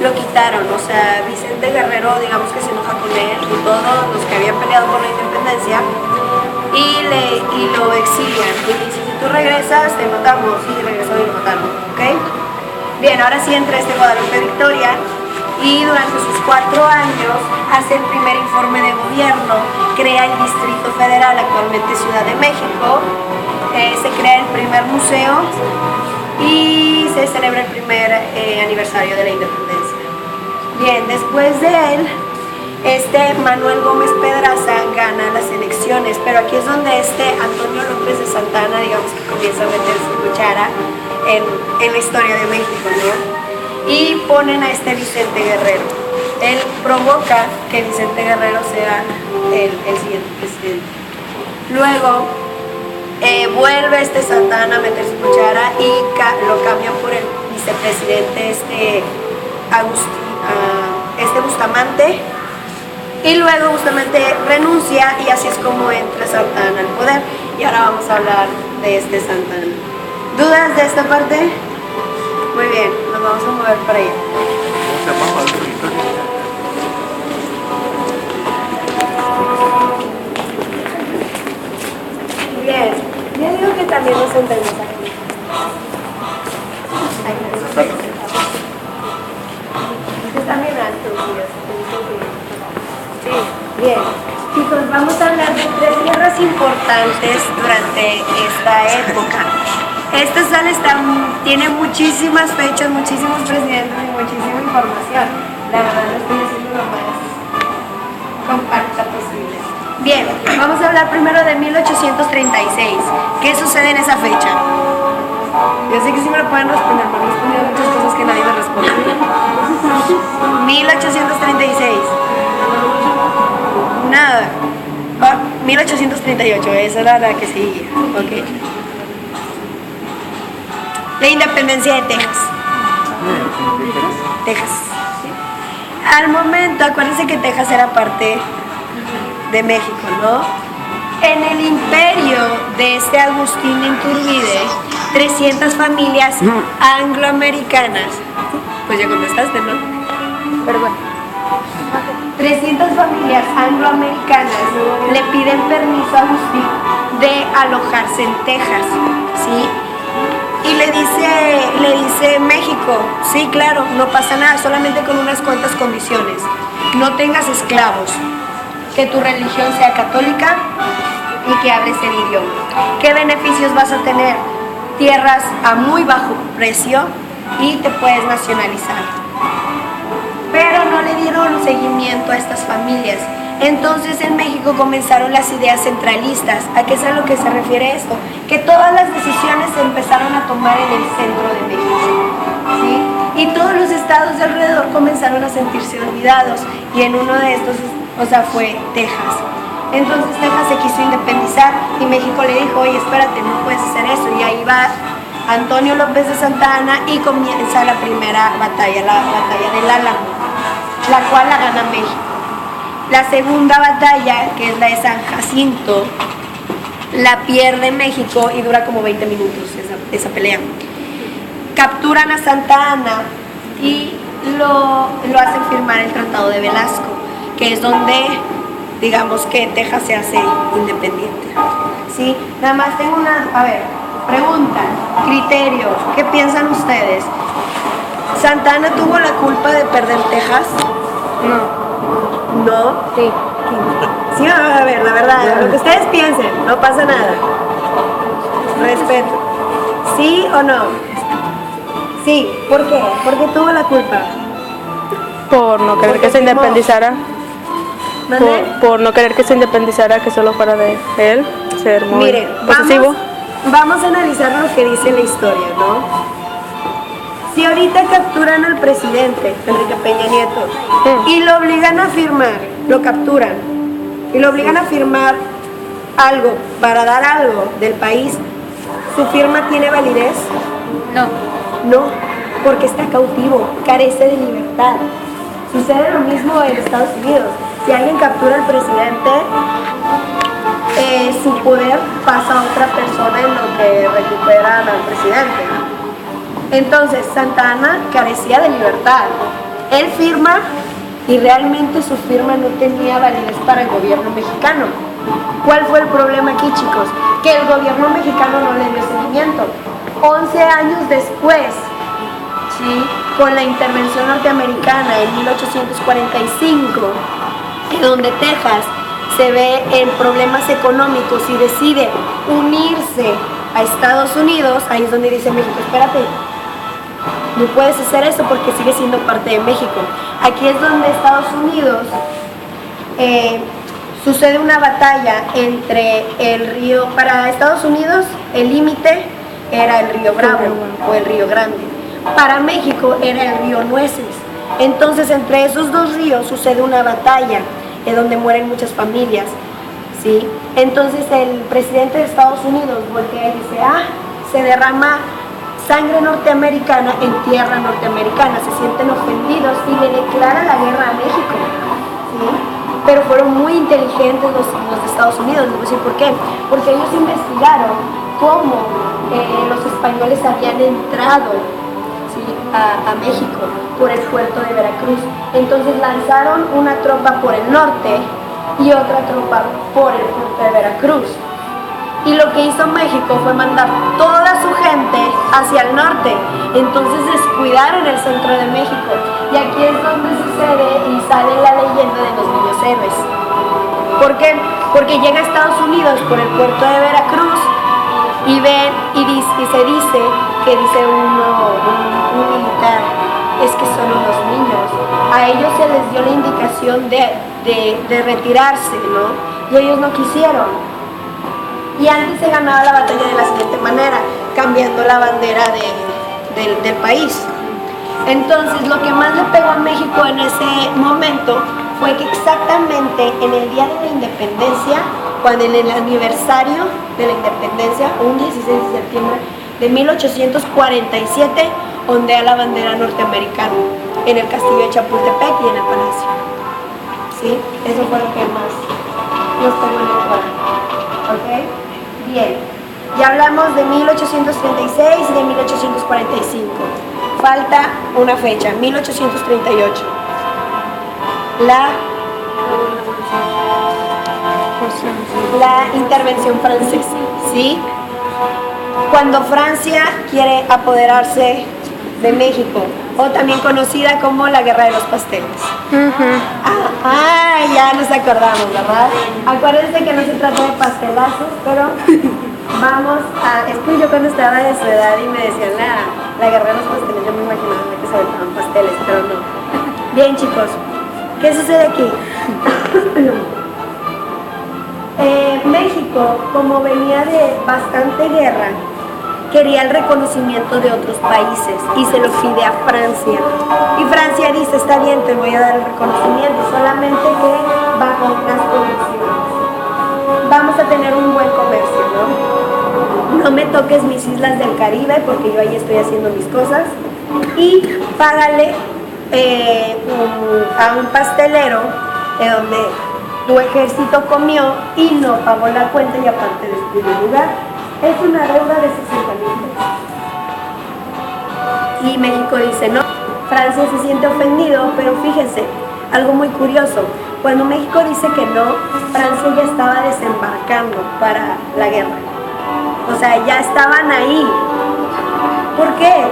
lo quitaron. O sea, Vicente Guerrero, digamos que se enoja con él y todos los que habían peleado por la independencia y lo exilian. Y dice, si tú regresas, te matamos. Y regresó y lo mataron, ¿ok? Bien, ahora sí entra Guadalupe Victoria y durante sus 4 años hace el primer informe de gobierno, crea el Distrito Federal, actualmente Ciudad de México, se crea el primer museo y se celebra el primer aniversario de la independencia. Bien, después de él, Manuel Gómez Pedraza gana las elecciones, pero aquí es donde Antonio López de Santana, digamos que comienza a meter su cuchara en la historia de México, ¿no? Y ponen a Vicente Guerrero. Él provoca que Vicente Guerrero sea el siguiente presidente. Luego vuelve Santana a meter su cuchara y lo cambian por el vicepresidente Bustamante. Y luego Bustamante renuncia y así es como entra Santana al poder. Y ahora vamos a hablar de Santana. ¿Dudas de esta parte? Muy bien, nos vamos a mover para allá. Bien, yo digo que también nos entendemos aquí. Están bien altos, sí, bien. Chicos, vamos a hablar de 3 guerras importantes durante esta época. Esta sala tiene muchísimas fechas, muchísimos presidentes y muchísima información. La verdad lo estoy haciendo lo más compacta posible. Bien, vamos a hablar primero de 1836. ¿Qué sucede en esa fecha? Yo sé que sí me lo pueden responder, pero he respondido muchas cosas que nadie me responde. 1836. Nada. 1838, esa era la que seguía. Ok. La independencia de Texas. Texas. Al momento, acuérdense que Texas era parte de México, ¿no? En el imperio de Agustín de Iturbide, 300 familias angloamericanas. Pues ya contestaste, ¿no? Pero bueno. 300 familias angloamericanas le piden permiso a Agustín de alojarse en Texas, ¿sí? Y le dice México, sí, claro, no pasa nada, solamente con unas cuantas condiciones. No tengas esclavos, que tu religión sea católica y que hables el idioma. ¿Qué beneficios vas a tener? Tierras a muy bajo precio y te puedes nacionalizar. Pero no le dieron seguimiento a estas familias. Entonces en México comenzaron las ideas centralistas. ¿A qué es a lo que se refiere esto? Que todas las decisiones se empezaron a tomar en el centro de México, ¿sí? Y todos los estados de alrededor comenzaron a sentirse olvidados. Y en uno de estos, fue Texas. Entonces Texas se quiso independizar y México le dijo, oye, espérate, no puedes hacer eso. Y ahí va Antonio López de Santa Anna y comienza la primera batalla, la batalla del Álamo, la cual la gana México. La segunda batalla, que es la de San Jacinto, la pierde México y dura como 20 minutos esa pelea. Capturan a Santa Anna y lo hacen firmar el Tratado de Velasco, que es donde, digamos que Texas se hace independiente, ¿sí? Nada más tengo pregunta, criterio, ¿qué piensan ustedes? ¿Santa Anna tuvo la culpa de perder Texas? No. ¿No? Sí. Sí, a ver, la verdad, lo que ustedes piensen, no pasa nada. Respeto. ¿Sí o no? Sí, ¿por qué? ¿Por qué tuvo la culpa? Por no querer que se independizara. Por no querer que se independizara, que solo fuera de él, ser muy posesivo. Vamos a analizar lo que dice la historia, ¿no? Si ahorita capturan al presidente, Enrique Peña Nieto, y lo obligan a firmar, lo capturan, y lo obligan a firmar algo para dar algo del país, ¿su firma tiene validez? No. No, porque está cautivo, carece de libertad. Sucede lo mismo en Estados Unidos. Si alguien captura al presidente, su poder pasa a otra persona en lo que recuperan al presidente. Entonces, Santa Anna carecía de libertad. Él firma y realmente su firma no tenía validez para el gobierno mexicano. ¿Cuál fue el problema aquí, chicos? Que el gobierno mexicano no le dio seguimiento. 11 años después, ¿sí?, con la intervención norteamericana en 1845, en donde Texas se ve en problemas económicos y decide unirse a Estados Unidos, ahí es donde dice México, espérate, no puedes hacer eso porque sigue siendo parte de México. Aquí es donde Estados Unidos sucede una batalla entre el río, para Estados Unidos el límite era el río Bravo o el río Grande, para México era el río Nueces. Entonces entre esos dos ríos sucede una batalla en donde mueren muchas familias, ¿sí? Entonces el presidente de Estados Unidos voltea y dice, se derrama sangre norteamericana en tierra norteamericana, se sienten ofendidos y le declara la guerra a México, ¿sí? Pero fueron muy inteligentes los de Estados Unidos, les voy a decir por qué, porque ellos investigaron cómo los españoles habían entrado, ¿sí?, a México por el puerto de Veracruz. Entonces lanzaron una tropa por el norte y otra tropa por el puerto de Veracruz. Y lo que hizo México fue mandar toda su gente hacia el norte. Entonces descuidaron el centro de México. Y aquí es donde sucede y sale la leyenda de los niños héroes. ¿Por qué? Porque llega a Estados Unidos por el puerto de Veracruz y ven y se dice que dice un militar, es que son unos niños. A ellos se les dio la indicación de retirarse, ¿no? Y ellos no quisieron. Y antes se ganaba la batalla de la siguiente manera, cambiando la bandera del país. Entonces, lo que más le pegó a México en ese momento fue que exactamente en el día de la independencia, cuando en el aniversario de la independencia, un 16 de septiembre de 1847, ondea la bandera norteamericana en el castillo de Chapultepec y en el palacio. ¿Sí? Eso fue lo que más nos pegó en el corazón. ¿Ok? Bien, ya hablamos de 1836 y de 1845. Falta una fecha, 1838. La intervención francesa, ¿sí? Cuando Francia quiere apoderarse de México, o también conocida como la Guerra de los Pasteles. Ya nos acordamos, ¿verdad? Acuérdense que no se trata de pastelazos, pero vamos a... Es que yo cuando estaba de su edad y me decían la Guerra de los Pasteles, yo me imaginaba que se aventaban pasteles, pero no. Bien, chicos, ¿qué sucede aquí? México, como venía de bastante guerra, quería el reconocimiento de otros países y se lo pide a Francia. Y Francia dice, está bien, te voy a dar el reconocimiento, solamente que bajo unas condiciones. Vamos a tener un buen comercio, ¿no? No me toques mis islas del Caribe porque yo ahí estoy haciendo mis cosas. Y págale a un pastelero de donde tu ejército comió y no pagó la cuenta y aparte destruyó el lugar. Es una deuda de 60,000 pesos. Y México dice no. Francia se siente ofendido, pero fíjense, algo muy curioso. Cuando México dice que no, Francia ya estaba desembarcando para la guerra. O sea, ya estaban ahí. ¿Por qué?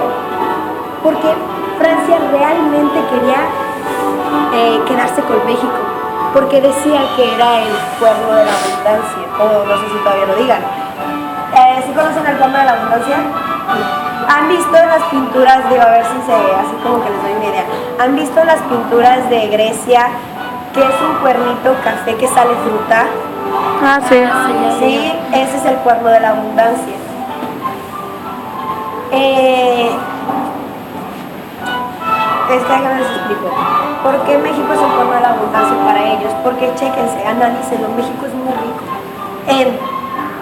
Porque Francia realmente quería quedarse con México. Porque decía que era el cuerno de la abundancia. O no sé si todavía lo digan. ¿Sí conocen el cuerno de la abundancia? ¿Han visto las pinturas, digo, a ver si así como que les doy una idea? ¿Han visto las pinturas de Grecia, que es un cuernito café que sale fruta? Sí. Sí, ese es el cuerno de la abundancia. Déjame les explico. ¿Por qué México es el cuerno de la abundancia para ellos? Porque chéquense, analícenlo, México es muy rico en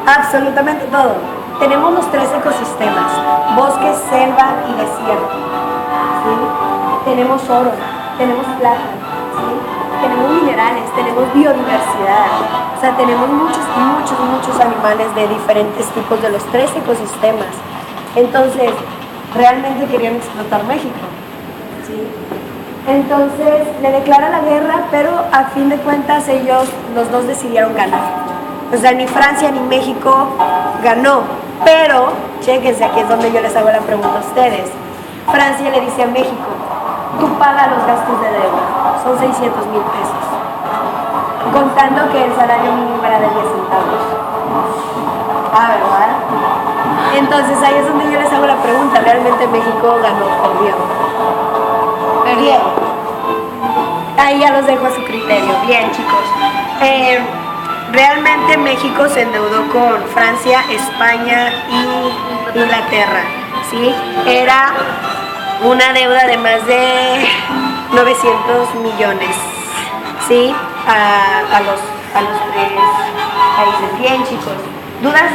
absolutamente todo. Tenemos los 3 ecosistemas, bosque, selva y desierto, ¿sí? Tenemos oro, tenemos plata, ¿sí? Tenemos minerales, tenemos biodiversidad, o sea, tenemos muchos animales de diferentes tipos de los 3 ecosistemas. Entonces, realmente querían explotar México, ¿sí? Entonces le declara la guerra, pero a fin de cuentas ellos, los dos decidieron ganar. O sea, ni Francia ni México ganó. Pero, chéquense, aquí es donde yo les hago la pregunta a ustedes. Francia le dice a México, tú pagas los gastos de deuda, son 600,000 pesos. Contando que el salario mínimo era de 10 centavos. ¿Verdad? Entonces ahí es donde yo les hago la pregunta, ¿realmente México ganó o perdió? Bien. Ahí ya los dejo a su criterio. Bien, chicos. Realmente México se endeudó con Francia, España y Inglaterra, ¿sí? Era una deuda de más de 900 millones, ¿sí? A los tres países. Bien, chicos. ¿Dudas?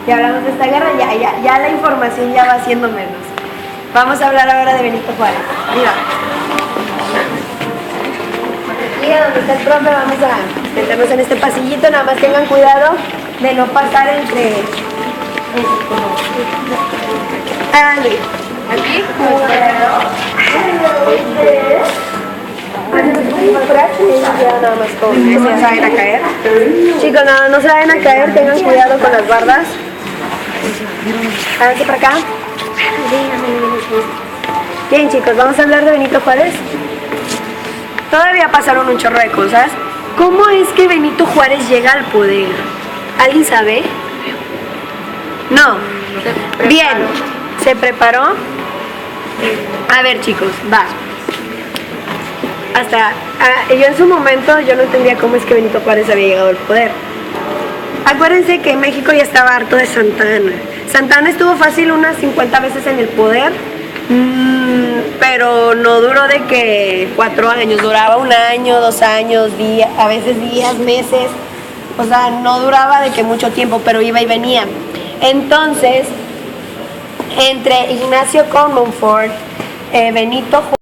Ya hablamos de esta guerra, ya la información ya va siendo menos. Vamos a hablar ahora de Benito Juárez. Mira. Aquí a donde está el profe vamos a meternos en este pasillito, nada más tengan cuidado de no pasar entre... Aquí. No se vayan a caer. Chicos, no se vayan a caer, tengan cuidado con las bardas. Háganse para acá. Bien, chicos, vamos a hablar de Benito Juárez. Todavía pasaron un chorro de cosas. ¿Cómo es que Benito Juárez llega al poder? ¿Alguien sabe? No. Bien, ¿se preparó? A ver, chicos, va. Yo en su momento yo no entendía cómo es que Benito Juárez había llegado al poder. Acuérdense que México ya estaba harto de Santa Anna. Santa Anna estuvo fácil unas 50 veces en el poder, pero no duró de que 4 años, duraba 1 año, 2 años, a veces días, meses. O sea, no duraba de que mucho tiempo, pero iba y venía. Entonces, entre Ignacio Comonfort, Benito Juárez,